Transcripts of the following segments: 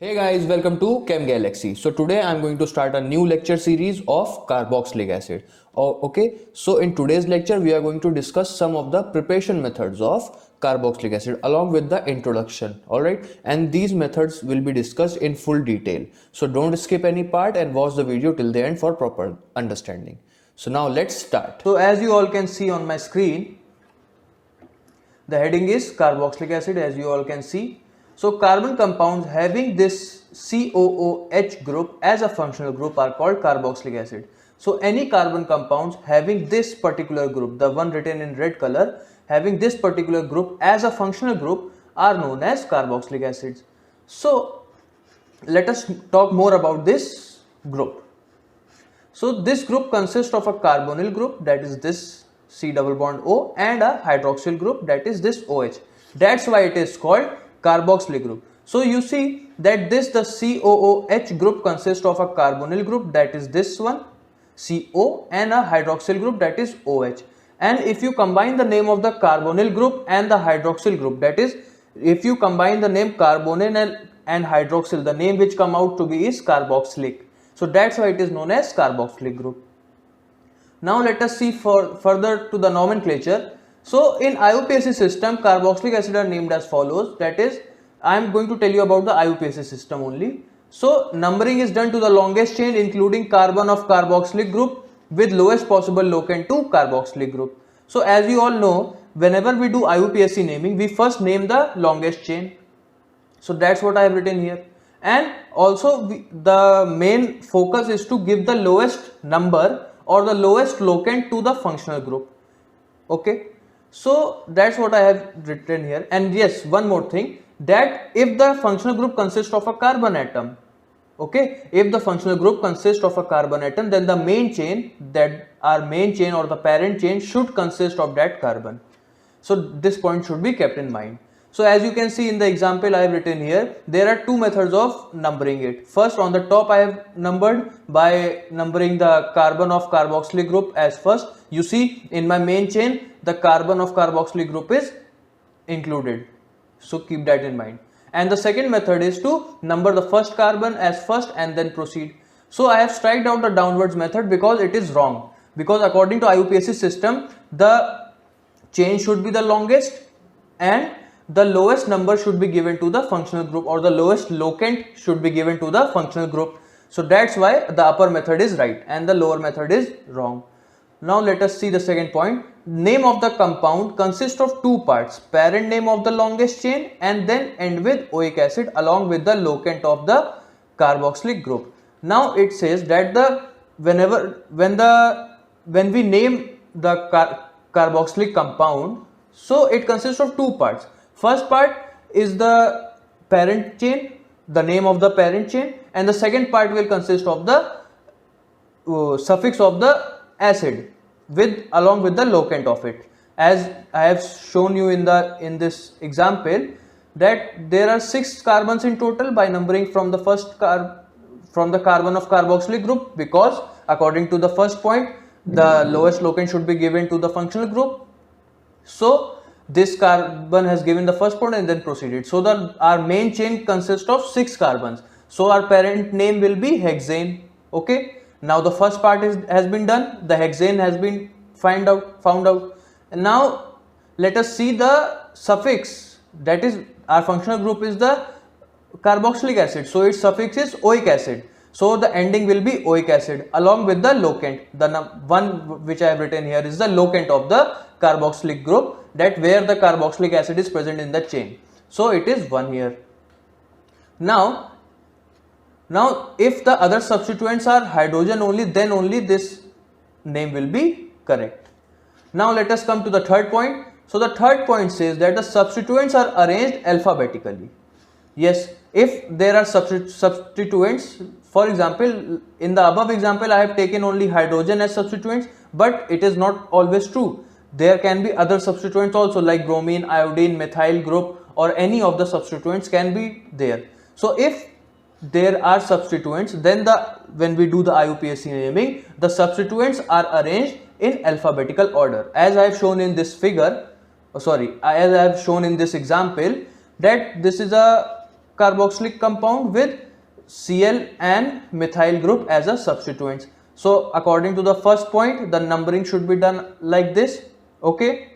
Hey guys, welcome to Chem Galaxy. So today I'm going to start a new lecture series of carboxylic acid. Okay, so in today's lecture we are going to discuss some of the preparation methods of carboxylic acid along with the introduction. Alright, and these methods will be discussed in full detail. So don't skip any part and watch the video till the end for proper understanding. So now let's start. So as you all can see on my screen, the heading is carboxylic acid, as you all can see. So carbon compounds having this COOH group as a functional group are called carboxylic acid. So any carbon compounds having this particular group, the one written in red color, having this particular group as a functional group are known as carboxylic acids. So let us talk more about this group. So this group consists of a carbonyl group, that is this C double bond O, and a hydroxyl group, that is this OH. That's why it is called carboxylic group. So you see that the COOH group consists of a carbonyl group, that is this one CO, and a hydroxyl group, that is OH. And if you combine the name of the carbonyl group and the hydroxyl group, that is if you combine the name carbonyl and hydroxyl, the name which come out to be is carboxylic. So that's why it is known as carboxylic group. Now let us see further to the nomenclature. So in IUPAC system, carboxylic acid are named as follows. That is, I am going to tell you about the IUPAC system only. So numbering is done to the longest chain including carbon of carboxylic group with lowest possible locant to carboxylic group. So as you all know, whenever we do IUPAC naming, we first name the longest chain. So that's what I have written here. And also the main focus is to give the lowest number or the lowest locant to the functional group. Okay, so that's what I have written here. And yes, one more thing, that if the functional group consists of a carbon atom, okay, if the functional group consists of a carbon atom, then the main chain, that our main chain or the parent chain should consist of that carbon. So this point should be kept in mind. So as you can see in the example I have written here, there are two methods of numbering it. First, on the top I have numbered by numbering the carbon of carboxylic group as first. You see in my main chain the carbon of carboxylic group is included. So keep that in mind. And the second method is to number the first carbon as first and then proceed. So I have striked out the downwards method because it is wrong. Because according to IUPAC system, the chain should be the longest and the lowest number should be given to the functional group, or the lowest locant should be given to the functional group. So that's why the upper method is right and the lower method is wrong. Now let us see the second point. Name of the compound consists of two parts, parent name of the longest chain and then end with oic acid along with the locant of the carboxylic group. Now it says that when we name the carboxylic compound, so it consists of two parts. First part is the parent chain, the name of the parent chain, and the second part will consist of the suffix of the acid along with the locant of it. As I have shown you in this example, that there are 6 carbons in total by numbering from the carbon of carboxylic group, because according to the first point, the lowest locant should be given to the functional group. So this carbon has given the first point and then proceeded. So our main chain consists of 6 carbons. So our parent name will be hexane. Okay. Now the first part has been done. The hexane has been found out. And now let us see the suffix. That is, our functional group is the carboxylic acid. So its suffix is oic acid. So the ending will be oic acid along with the locant. The one which I have written here is the locant of the carboxylic group, that where the carboxylic acid is present in the chain. So it is 1 here. Now if the other substituents are hydrogen only, then only this name will be correct. Now let us come to the third point. So the third point says that the substituents are arranged alphabetically. Yes, if there are substituents, for example, in the above example I have taken only hydrogen as substituents, but it is not always true. There can be other substituents also, like bromine, iodine, methyl group, or any of the substituents can be there. So if there are substituents, then when we do the IUPAC naming, the substituents are arranged in alphabetical order, as I have shown in this figure. As I have shown in this example, that this is a carboxylic compound with Cl and methyl group as a substituents. So according to the first point, the numbering should be done like this. Okay,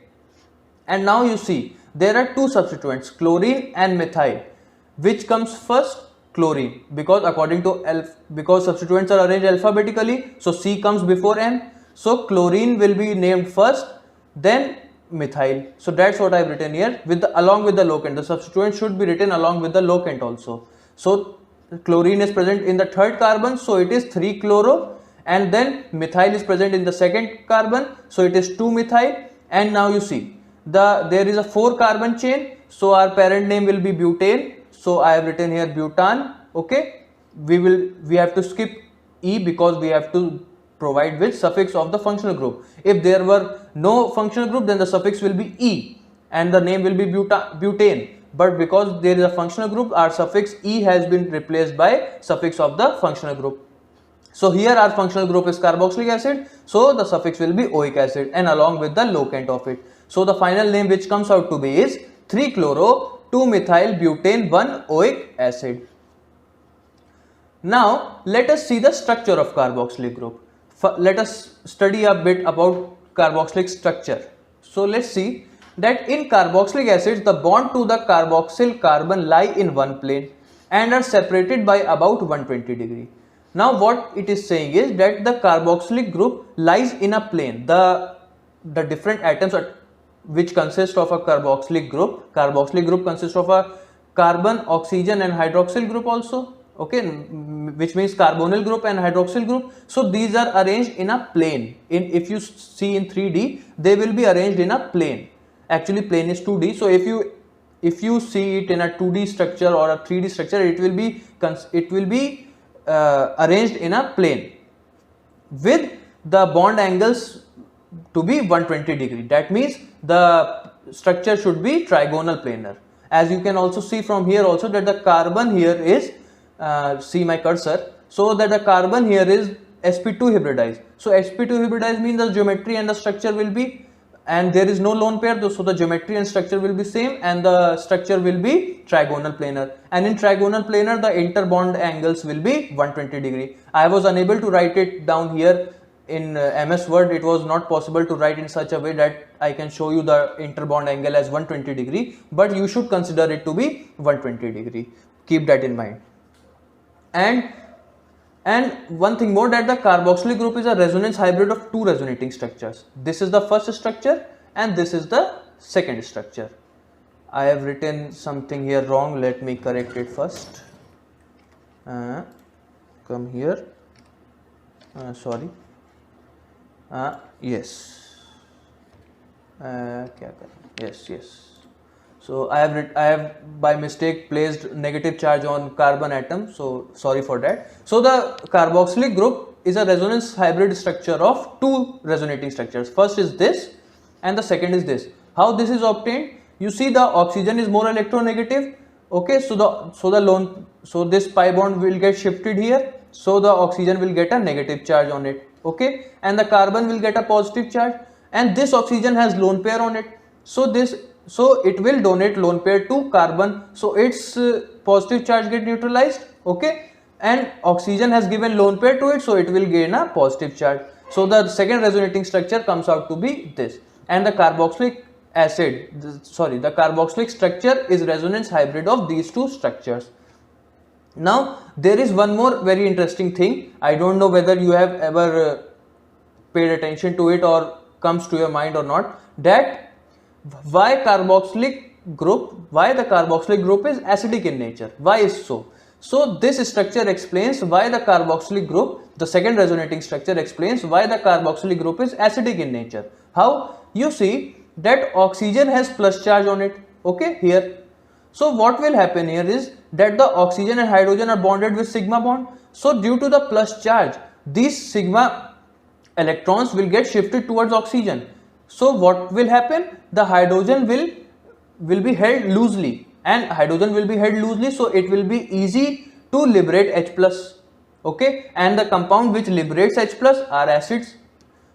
and now you see there are two substituents, chlorine and methyl. Which comes first? Chlorine, because according to because substituents are arranged alphabetically, so C comes before N. So chlorine will be named first, then methyl. So that's what I've written here with along with the locant. The substituent should be written along with the locant also. So chlorine is present in the third carbon, so it is 3-chloro, and then methyl is present in the second carbon, so it is 2-methyl. And now you see there is a 4-carbon chain, so our parent name will be butane. So I have written here butan. Okay, we have to skip E because we have to provide with suffix of the functional group. If there were no functional group, then the suffix will be E and the name will be butane. But because there is a functional group, our suffix E has been replaced by suffix of the functional group. So here our functional group is carboxylic acid, so the suffix will be oic acid and along with the locant of it. So the final name which comes out to be is 3-chloro 2-methyl butane 1-oic acid. Now let us see the structure of carboxylic group. Let us study a bit about carboxylic structure. So let's see that in carboxylic acids the bond to the carboxyl carbon lie in one plane and are separated by about 120 degree. Now what it is saying is that the carboxylic group lies in a plane. The different atoms which consist of a carboxylic group consists of a carbon, oxygen and hydroxyl group also. Okay, which means carbonyl group and hydroxyl group. So these are arranged in a plane. If you see in 3D, they will be arranged in a plane. Actually plane is 2D, so if you see it in a 2D structure or a 3D structure, it will be arranged in a plane with the bond angles to be 120 degree. That means the structure should be trigonal planar. As you can also see from here also that the carbon here is see my cursor, so that the carbon here is sp2 hybridized. So sp2 hybridized means the geometry and the structure will be, and there is no lone pair, so the geometry and structure will be same and the structure will be trigonal planar. And in trigonal planar the interbond angles will be 120 degree. I was unable to write it down here in MS Word. It was not possible to write in such a way that I can show you the interbond angle as 120 degree, but you should consider it to be 120 degree. Keep that in mind. And one thing more, that the carboxylic group is a resonance hybrid of two resonating structures. This is the first structure and this is the second structure. I have written something here wrong. Let me correct it first. Come here. Sorry. Yes. Yes. So I have by mistake placed negative charge on carbon atom, so sorry for that. So the carboxylic group is a resonance hybrid structure of two resonating structures. First is this and the second is this. How this is obtained? You see the oxygen is more electronegative. Okay, so this pi bond will get shifted here, so the oxygen will get a negative charge on it. Okay, and the carbon will get a positive charge, and this oxygen has lone pair on it, so it will donate lone pair to carbon, so its positive charge get neutralized. Okay, and oxygen has given lone pair to it, so it will gain a positive charge. So the second resonating structure comes out to be this, and the carboxylic structure is resonance hybrid of these two structures. Now there is one more very interesting thing. I don't know whether you have ever paid attention to it or comes to your mind or not, that why the carboxylic group is acidic in nature. Why is so? So this structure explains why the carboxylic group, the second resonating structure explains why the carboxylic group is acidic in nature. How? You see that oxygen has plus charge on it. Okay, here. So what will happen here is that the oxygen and hydrogen are bonded with sigma bond. So due to the plus charge, these sigma electrons will get shifted towards oxygen. So what will happen? The hydrogen will be held loosely, and hydrogen will be held loosely, so it will be easy to liberate H plus. Okay, and the compound which liberates H plus are acids.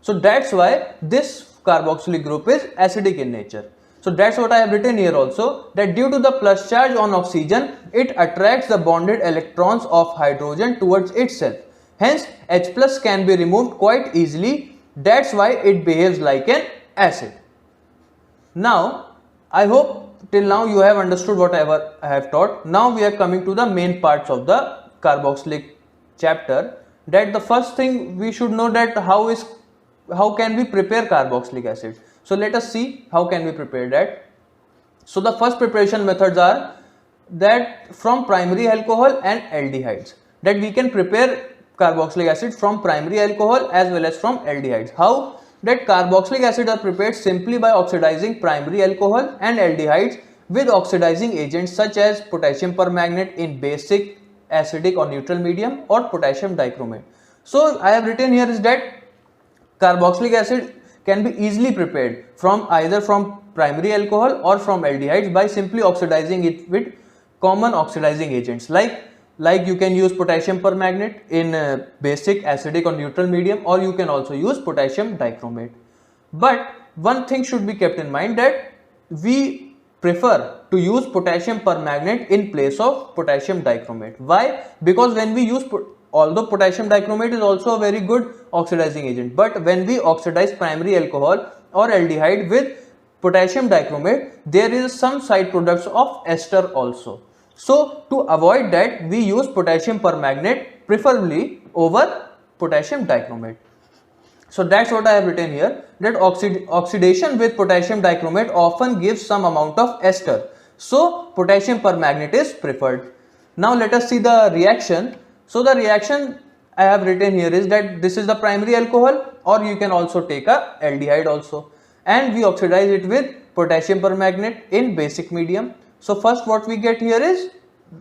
So that's why this carboxylic group is acidic in nature. So that's what I have written here also, that due to the plus charge on oxygen, it attracts the bonded electrons of hydrogen towards itself. Hence, H plus can be removed quite easily. That's why it behaves like an acid. Now, I hope till now you have understood whatever I have taught. Now we are coming to the main parts of the carboxylic chapter. That the first thing we should know that how can we prepare carboxylic acid. So let us see how can we prepare that. So the first preparation methods are that from primary alcohol and aldehydes, that we can prepare carboxylic acid from primary alcohol as well as from aldehydes. How? That carboxylic acid are prepared simply by oxidizing primary alcohol and aldehydes with oxidizing agents such as potassium permanganate in basic, acidic or neutral medium, or potassium dichromate. So I have written here is that carboxylic acid can be easily prepared from either from primary alcohol or from aldehydes by simply oxidizing it with common oxidizing agents like you can use potassium permanganate in basic, acidic or neutral medium, or you can also use potassium dichromate. But one thing should be kept in mind, that we prefer to use potassium permanganate in place of potassium dichromate. Why? Because when we use although potassium dichromate is also a very good oxidizing agent, but when we oxidize primary alcohol or aldehyde with potassium dichromate, there is some side products of ester also. So to avoid that, we use potassium permanganate preferably over potassium dichromate. So that's what I have written here, that oxidation with potassium dichromate often gives some amount of ester. So potassium permanganate is preferred. Now let us see the reaction. So the reaction I have written here is that this is the primary alcohol, or you can also take a aldehyde also, and we oxidize it with potassium permanganate in basic medium. So first what we get here is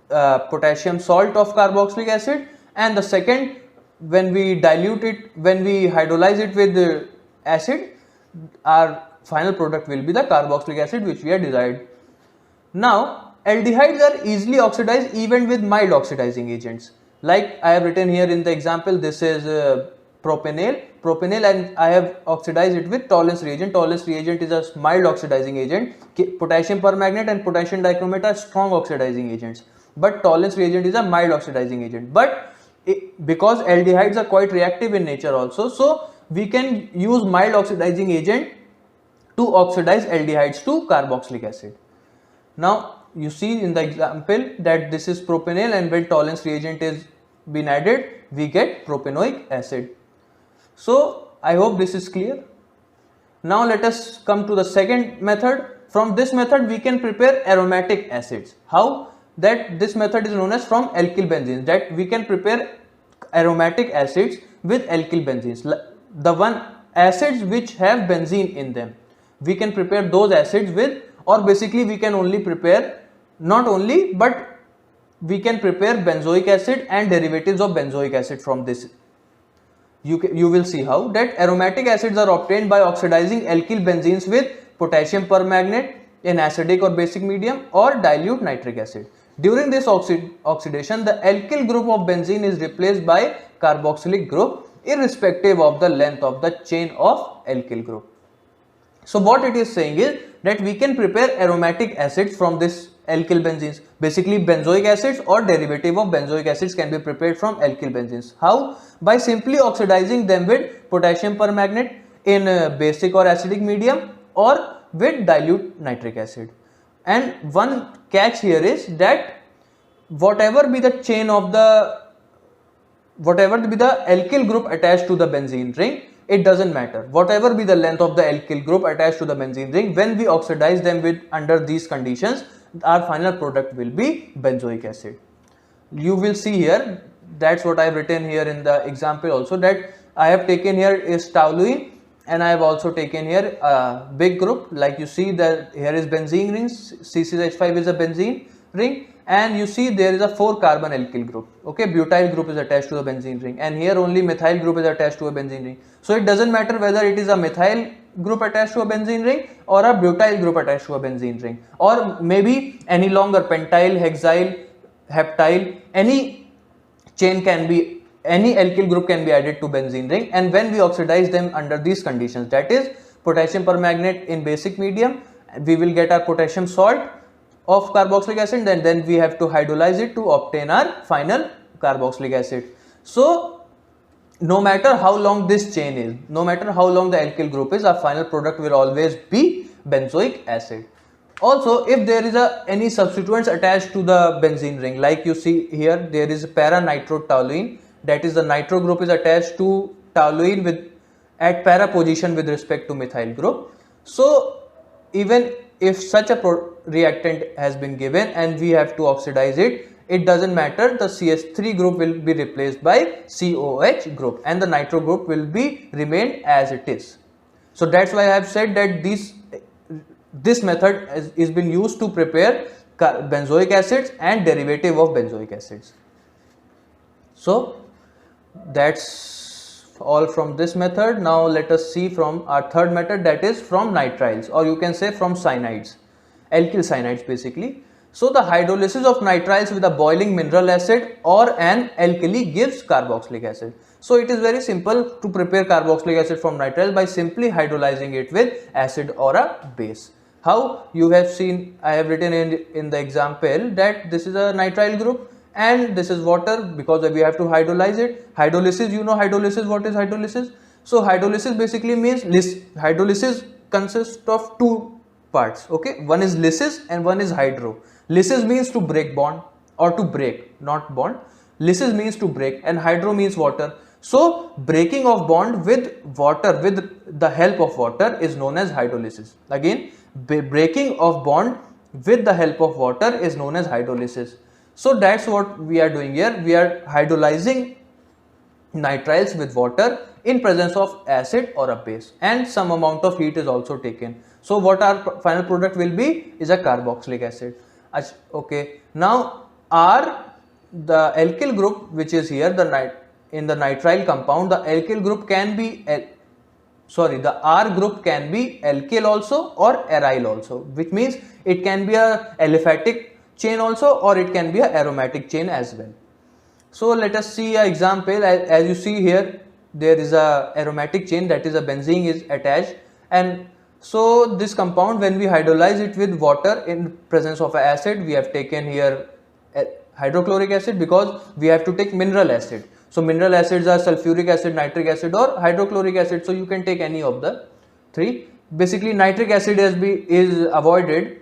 potassium salt of carboxylic acid, and the second, when we dilute it, when we hydrolyze it with acid, our final product will be the carboxylic acid which we have desired. Now aldehydes are easily oxidized even with mild oxidizing agents. Like I have written here in the example, this is propanol, and I have oxidized it with Tollens reagent. Tollens reagent is a mild oxidizing agent. Potassium permanganate and potassium dichromate are strong oxidizing agents, but Tollens reagent is a mild oxidizing agent. But because aldehydes are quite reactive in nature also, so we can use mild oxidizing agent to oxidize aldehydes to carboxylic acid. Now you see in the example that this is propanol, and when Tollens reagent is been added, we get propanoic acid. So I hope this is clear. Now let us come to the second method. From this method we can prepare aromatic acids. How? That this method is known as from alkyl benzenes, that we can prepare aromatic acids with alkyl benzenes, the one acids which have benzene in them. We can prepare those acids with, or basically we can only prepare, not only, but we can prepare benzoic acid and derivatives of benzoic acid from this. You will see how that aromatic acids are obtained by oxidizing alkyl benzenes with potassium permanganate in acidic or basic medium or dilute nitric acid. During this oxidation, the alkyl group of benzene is replaced by carboxylic group irrespective of the length of the chain of alkyl group. So what it is saying is that we can prepare aromatic acids from this alkyl benzenes. Basically benzoic acids or derivative of benzoic acids can be prepared from alkyl benzenes. How? By simply oxidizing them with potassium permanganate in basic or acidic medium or with dilute nitric acid. And one catch here is that whatever be the chain of whatever be the alkyl group attached to the benzene ring, it doesn't matter. Whatever be the length of the alkyl group attached to the benzene ring, when we oxidize them with under these conditions, our final product will be benzoic acid. You will see here, that's what I have written here in the example also, that I have taken here is toluene, and I have also taken here a big group. Like you see that here is benzene rings, C6H5 is a benzene ring, and you see there is a 4 carbon alkyl group. Okay, butyl group is attached to a benzene ring, and here only methyl group is attached to a benzene ring. So it doesn't matter whether it is a methyl group attached to a benzene ring or a butyl group attached to a benzene ring, or maybe any longer pentyl, hexyl, heptyl, any chain can be, any alkyl group can be added to benzene ring. And when we oxidize them under these conditions, that is potassium permanganate in basic medium we will get our potassium salt of carboxylic acid, and then we have to hydrolyze it to obtain our final carboxylic acid. So no matter how long this chain is, no matter how long the alkyl group is, our final product will always be benzoic acid. Also, if there is any substituents attached to the benzene ring, like you see here, there is para-nitrotoluene, that is the nitro group is attached to toluene with at para position with respect to methyl group. So even if such a reactant has been given and we have to oxidize it, it doesn't matter, the CH3 group will be replaced by COH group and the nitro group will be remained as it is. So that's why I have said that this method is been used to prepare benzoic acids and derivative of benzoic acids. So that's all from this method. Now let us see from our third method, that is from nitriles, or you can say from cyanides, alkyl cyanides basically. So the hydrolysis of nitriles with a boiling mineral acid or an alkali gives carboxylic acid. So it is very simple to prepare carboxylic acid from nitrile by simply hydrolyzing it with acid or a base. How? You have seen, I have written in the example that this is a nitrile group and this is water, because we have to hydrolyze it. Hydrolysis, you know hydrolysis, what is hydrolysis? So hydrolysis basically means hydrolysis consists of two parts, okay? One is lysis and one is hydro. Lysis means to break bond or to break, not bond. Lysis means to break and hydro means water. So breaking of bond with water with the help of water is known as hydrolysis. Again, breaking of bond with the help of water is known as hydrolysis. So that's what we are doing here. We are hydrolyzing nitriles with water in presence of acid or a base, and some amount of heat is also taken. So what our final product will be is a carboxylic acid. Okay, now the alkyl group which is here, in the nitrile compound, the alkyl group can be the R group can be alkyl also or aryl also, which means it can be a aliphatic chain also or it can be a aromatic chain as well. So let us see an example. As you see here, there is a aromatic chain, that is a benzene is attached, and so this compound, when we hydrolyze it with water in presence of an acid, we have taken here hydrochloric acid because we have to take mineral acid. So mineral acids are sulfuric acid, nitric acid or hydrochloric acid. So you can take any of the three. Basically nitric acid is avoided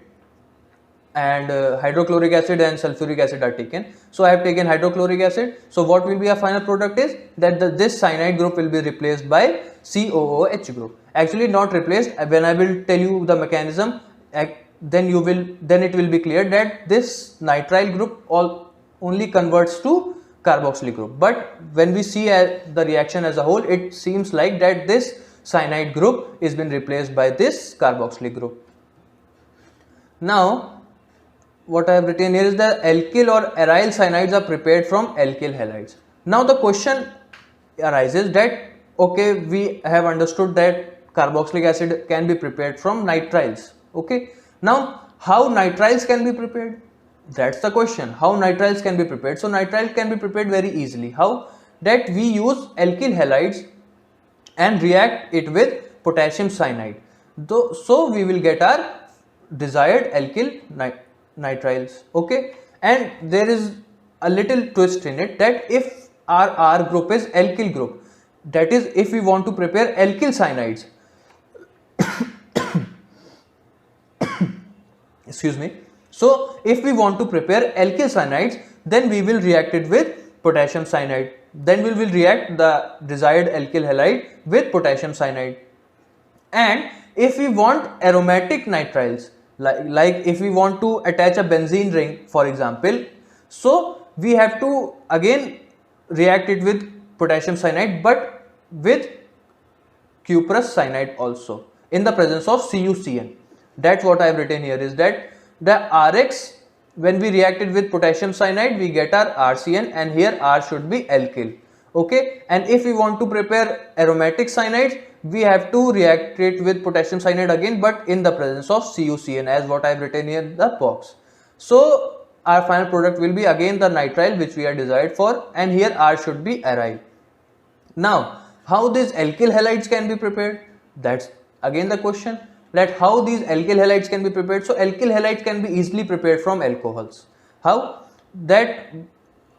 and hydrochloric acid and sulfuric acid are taken. So I have taken hydrochloric acid. So what will be our final product is that this cyanide group will be replaced by COOH group. Actually not replaced. When I will tell you the mechanism, then it will be clear that this nitrile group only converts to carboxylic group. But when we see the reaction as a whole, it seems like that this cyanide group is been replaced by this carboxylic group. Now what I have written here is that alkyl or aryl cyanides are prepared from alkyl halides. Now the question arises that, okay, we have understood that carboxylic acid can be prepared from nitriles. Okay, now how nitriles can be prepared? That's the question. How nitriles can be prepared? So nitrile can be prepared very easily. How? That we use alkyl halides and react it with potassium cyanide. So we will get our desired alkyl nitriles. Okay, and there is a little twist in it, that if our R group is alkyl group, that is if we want to prepare alkyl cyanides excuse me. So if we want to prepare alkyl cyanides, then we will react it with potassium cyanide. Then we will react the desired alkyl halide with potassium cyanide. And if we want aromatic nitriles, like if we want to attach a benzene ring, for example, so we have to again react it with potassium cyanide, but with cuprous cyanide also in the presence of CuCN. That's what I have written here, is that the Rx, when we react it with potassium cyanide, we get our RCN, and here R should be alkyl. Okay, and if we want to prepare aromatic cyanides, we have to react it with potassium cyanide again, but in the presence of CuCN, as what I have written here in the box. So our final product will be again the nitrile which we are desired for, and here R should be aryl. Now how these alkyl halides can be prepared? That's again the question. that how these alkyl halides can be prepared. So alkyl halides can be easily prepared from alcohols. How? That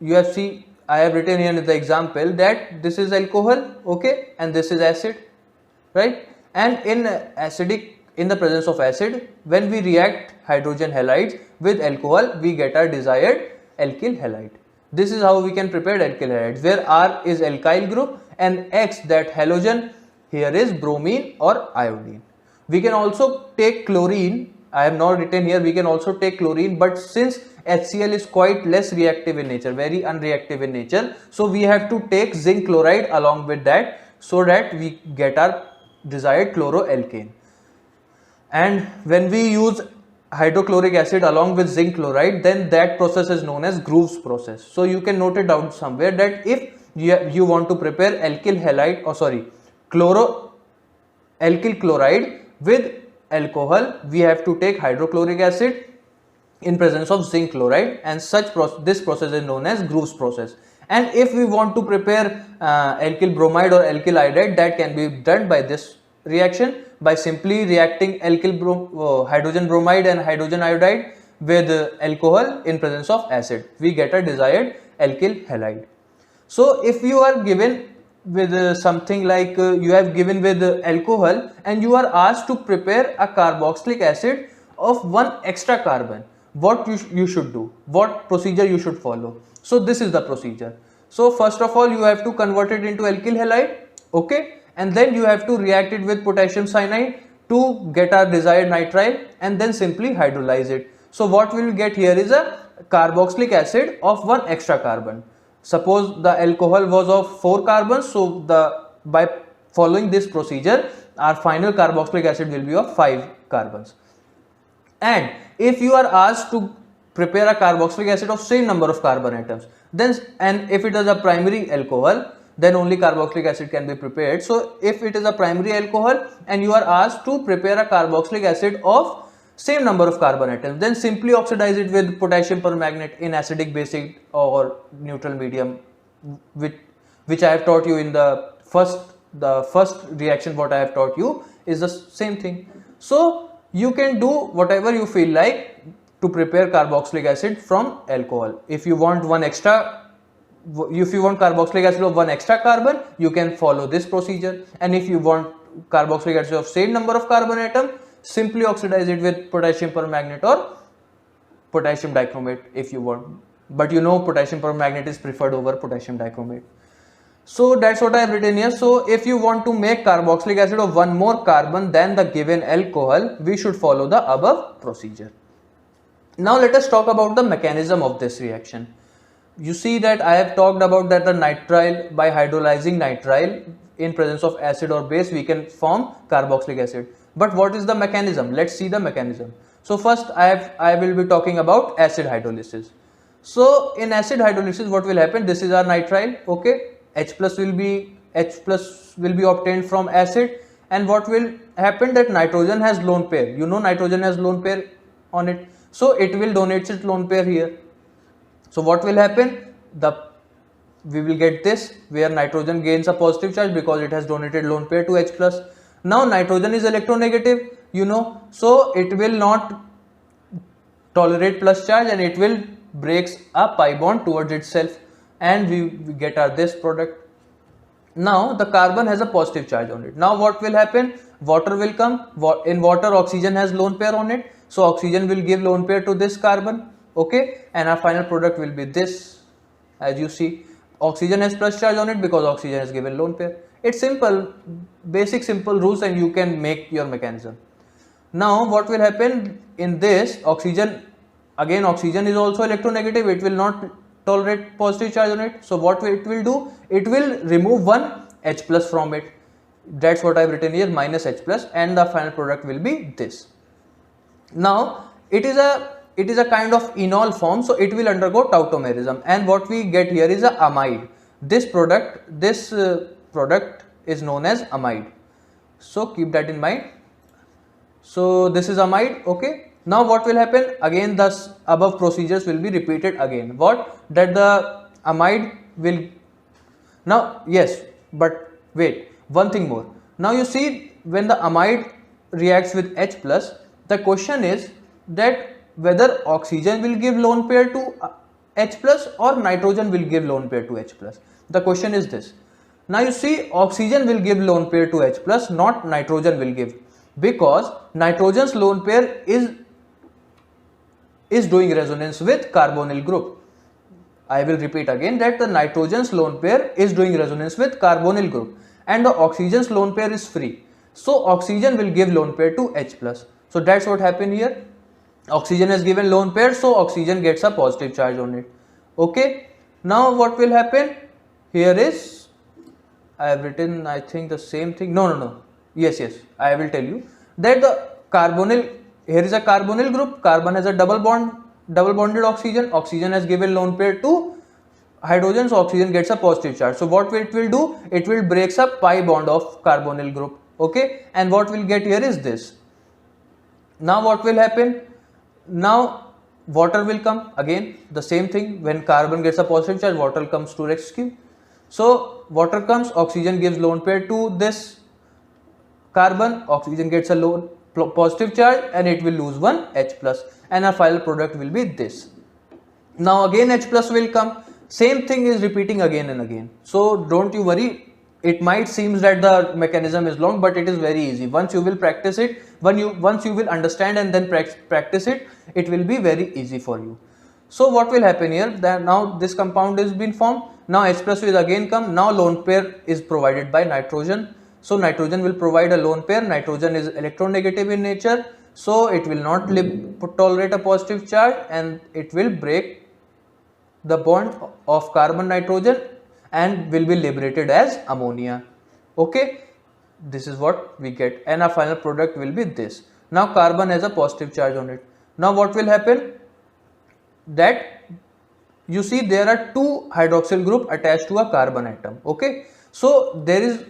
you have seen, I have written here in the example that this is alcohol, okay, and this is acid, right? And in in the presence of acid, when we react hydrogen halides with alcohol, we get our desired alkyl halide. This is how we can prepare alkyl halides, where R is alkyl group and X, that halogen, here is bromine or iodine. We can also take chlorine. I have not written here, we can also take chlorine, but since HCl is quite less reactive in nature, very unreactive in nature, so we have to take zinc chloride along with that, so that we get our desired chloroalkane. And when we use hydrochloric acid along with zinc chloride, then that process is known as Groove's process. So you can note it down somewhere that if you want to prepare alkyl halide, or sorry, alkyl chloride with alcohol, we have to take hydrochloric acid in presence of zinc chloride, and this process is known as Groove's process. And if we want to prepare alkyl bromide or alkyl iodide, that can be done by this reaction, by simply reacting hydrogen bromide and hydrogen iodide with alcohol in presence of acid. We get a desired alkyl halide. So if you are given with something like you have given with alcohol and you are asked to prepare a carboxylic acid of one extra carbon, what you should do, what procedure you should follow. So this is the procedure. So first of all, you have to convert it into alkyl halide, okay, and then you have to react it with potassium cyanide to get our desired nitrile, and then simply hydrolyze it. So what we will get here is a carboxylic acid of one extra carbon. Suppose the alcohol was of 4 carbons, so by following this procedure, our final carboxylic acid will be of 5 carbons. And if you are asked to prepare a carboxylic acid of same number of carbon atoms, then, and if it is a primary alcohol, then only carboxylic acid can be prepared. So if it is a primary alcohol and you are asked to prepare a carboxylic acid of same number of carbon atoms, then simply oxidize it with potassium permanganate in acidic, basic or neutral medium, which I have taught you in the first reaction. What I have taught you is the same thing. So you can do whatever you feel like to prepare carboxylic acid from alcohol. If you want carboxylic acid of one extra carbon, you can follow this procedure, and if you want carboxylic acid of same number of carbon atom, simply oxidize it with potassium permanganate or potassium dichromate if you want, but you know potassium permanganate is preferred over potassium dichromate. So that's what I have written here. So if you want to make carboxylic acid of one more carbon than the given alcohol, we should follow the above procedure. Now let us talk about the mechanism of this reaction. You see that I have talked about that the nitrile, by hydrolyzing nitrile in presence of acid or base, we can form carboxylic acid. But what is the mechanism? Let's see the mechanism. So first I will be talking about acid hydrolysis. So in acid hydrolysis, what will happen? This is our nitrile, okay. H plus will be obtained from acid, and what will happen, that nitrogen has lone pair. You know nitrogen has lone pair on it, so it will donate its lone pair here. So what will happen? We will get this, where nitrogen gains a positive charge because it has donated lone pair to H plus. Now nitrogen is electronegative, you know, so it will not tolerate plus charge and it will breaks a pi bond towards itself, and we get our this product. Now the carbon has a positive charge on it. Now what will happen? Water will come. In water, oxygen has lone pair on it, so oxygen will give lone pair to this carbon, okay, and our final product will be this. As you see, oxygen has plus charge on it because oxygen has given lone pair. It's simple, basic simple rules, and you can make your mechanism. Now what will happen in this oxygen? Again, oxygen is also electronegative, it will not tolerate positive charge on it. So what it will do? It will remove one H plus from it. That's what I've written here, minus H plus, and the final product will be this. Now it is a kind of enol form, so it will undergo tautomerism, and what we get here is a amide. This product is known as amide. So keep that in mind. So this is amide, okay. Now what will happen? Again, thus above procedures will be repeated again. What? That the amide will, now yes, but wait, one thing more. Now you see, when the amide reacts with H plus, the question is that whether oxygen will give lone pair to H plus or nitrogen will give lone pair to H plus. The question is this. Now you see, oxygen will give lone pair to H plus, not nitrogen will give, because nitrogen's lone pair is doing resonance with carbonyl group. I will repeat again that the nitrogen's lone pair is doing resonance with carbonyl group and the oxygen's lone pair is free. So oxygen will give lone pair to H plus. So that's what happened here. Oxygen has given lone pair, so oxygen gets a positive charge on it. Okay. Now what will happen? Here is, I have written, I think the same thing. No. Yes. I will tell you that the carbonyl, here is a carbonyl group. Carbon has a double bonded oxygen. Oxygen has given lone pair to hydrogen, so oxygen gets a positive charge. So what it will do? It will breaks up pi bond of carbonyl group. Okay. And what we'll get here is this. Now what will happen? Now water will come, again the same thing. When carbon gets a positive charge, water comes to rescue. So water comes, oxygen gives lone pair to this carbon, oxygen gets a lone positive charge and it will lose one H plus, and our final product will be this. Now again H plus will come, same thing is repeating again and again. So don't you worry. It might seem that the mechanism is long, but it is very easy. Once you will practice it, once you will understand and then practice it, it will be very easy for you. So what will happen here? That now this compound is been formed. Now H plus will again come. Now lone pair is provided by nitrogen. So nitrogen will provide a lone pair. Nitrogen is electronegative in nature, so it will not tolerate a positive charge and it will break the bond of carbon nitrogen and will be liberated as ammonia. Okay, this is what we get, and our final product will be this. Now carbon has a positive charge on it. Now what will happen? That you see there are two hydroxyl group attached to a carbon atom. Okay, so there is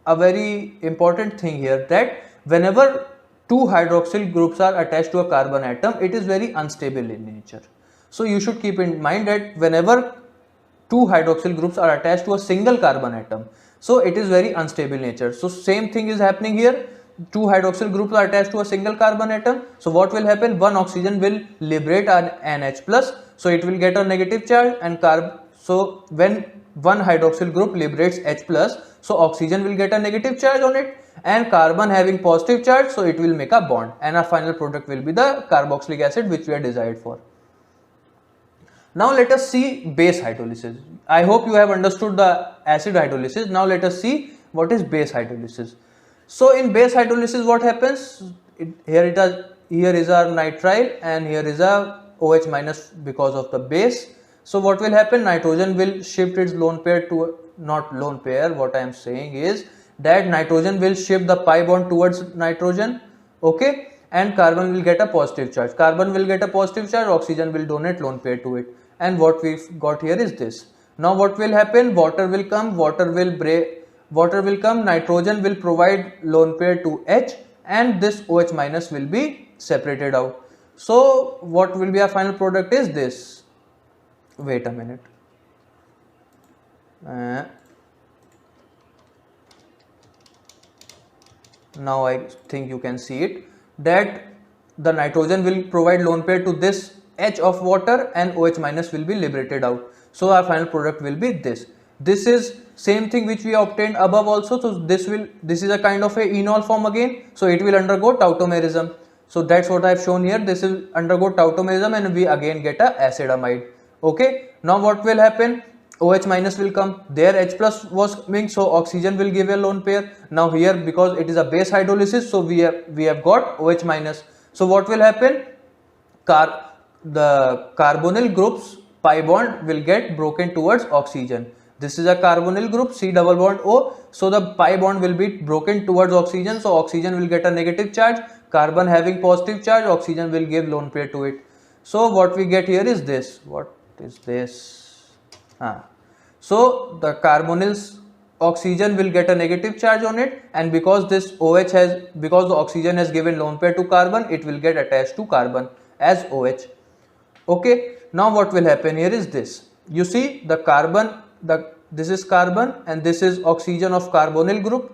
a very important thing here, that whenever two hydroxyl groups are attached to a carbon atom, it is very unstable in nature. So you should keep in mind that whenever two hydroxyl groups are attached to a single carbon atom, so it is very unstable nature. So same thing is happening here. Two hydroxyl groups are attached to a single carbon atom. So what will happen? One oxygen will liberate an H plus, so it will get a negative charge, and so when one hydroxyl group liberates H plus, so oxygen will get a negative charge on it, and carbon having positive charge, so it will make a bond, and our final product will be the carboxylic acid which we are desired for. Now let us see base hydrolysis. I hope you have understood the acid hydrolysis. Now let us see what is base hydrolysis. So in base hydrolysis what happens? Here is our nitrile and here is a OH minus because of the base. So what will happen? Nitrogen will shift its lone pair to, not lone pair, what I am saying is that nitrogen will shift the pi bond towards nitrogen. Okay, and carbon will get a positive charge. Carbon will get a positive charge, oxygen will donate lone pair to it. And what we've got here is this. Now what will happen? Water will come, nitrogen will provide lone pair to H, and this OH minus will be separated out. So what will be our final product is this. Wait a minute. Now I think you can see it, that the nitrogen will provide lone pair to this H of water and OH minus will be liberated out. So our final product will be this. This is same thing which we obtained above also. So this is a kind of a enol form again. So it will undergo tautomerism. So that's what I have shown here. This will undergo tautomerism and we again get a acidamide. Okay. Now what will happen? OH minus will come. There H plus was coming, so oxygen will give a lone pair. Now here, because it is a base hydrolysis, so we have got OH minus. So what will happen? The carbonyl group's pi bond will get broken towards oxygen. This is a carbonyl group, C double bond O. So the pi bond will be broken towards oxygen. So oxygen will get a negative charge. Carbon having positive charge, oxygen will give lone pair to it. So what we get here is this. What is this? So the carbonyl's oxygen will get a negative charge on it, and because the oxygen has given lone pair to carbon, it will get attached to carbon as OH. Okay. Now what will happen here is this. You see the carbon, this is carbon and this is oxygen of carbonyl group.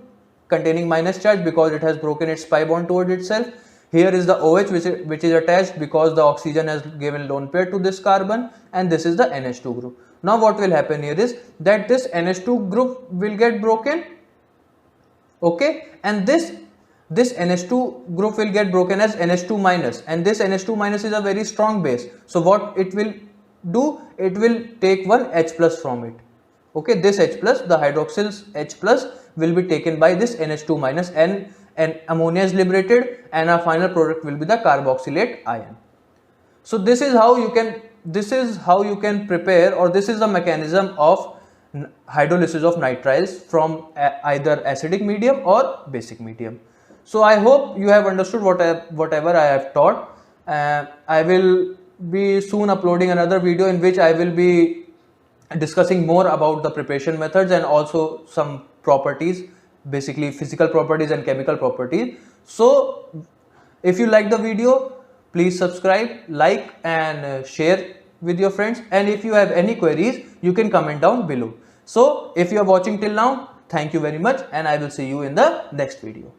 containing minus charge because it has broken its pi bond towards itself. Here is the OH which is attached because the oxygen has given lone pair to this carbon, and this is the NH2 group. Now what will happen here is that this NH2 group will get broken, okay, and this NH2 group will get broken as NH2 minus, and this NH2 minus is a very strong base. So what it will do, it will take one H plus from it, okay. This H plus, the hydroxyl's H plus will be taken by this NH2 minus, and ammonia is liberated, and our final product will be the carboxylate ion. So this is how you can prepare, or this is the mechanism of hydrolysis of nitriles from either acidic medium or basic medium. So I hope you have understood whatever I have taught. I will be soon uploading another video in which I will be discussing more about the preparation methods and also some properties, basically physical properties and chemical properties. So if you like the video, please subscribe, like and share with your friends, and if you have any queries you can comment down below. So if you are watching till now, thank you very much, and I will see you in the next video.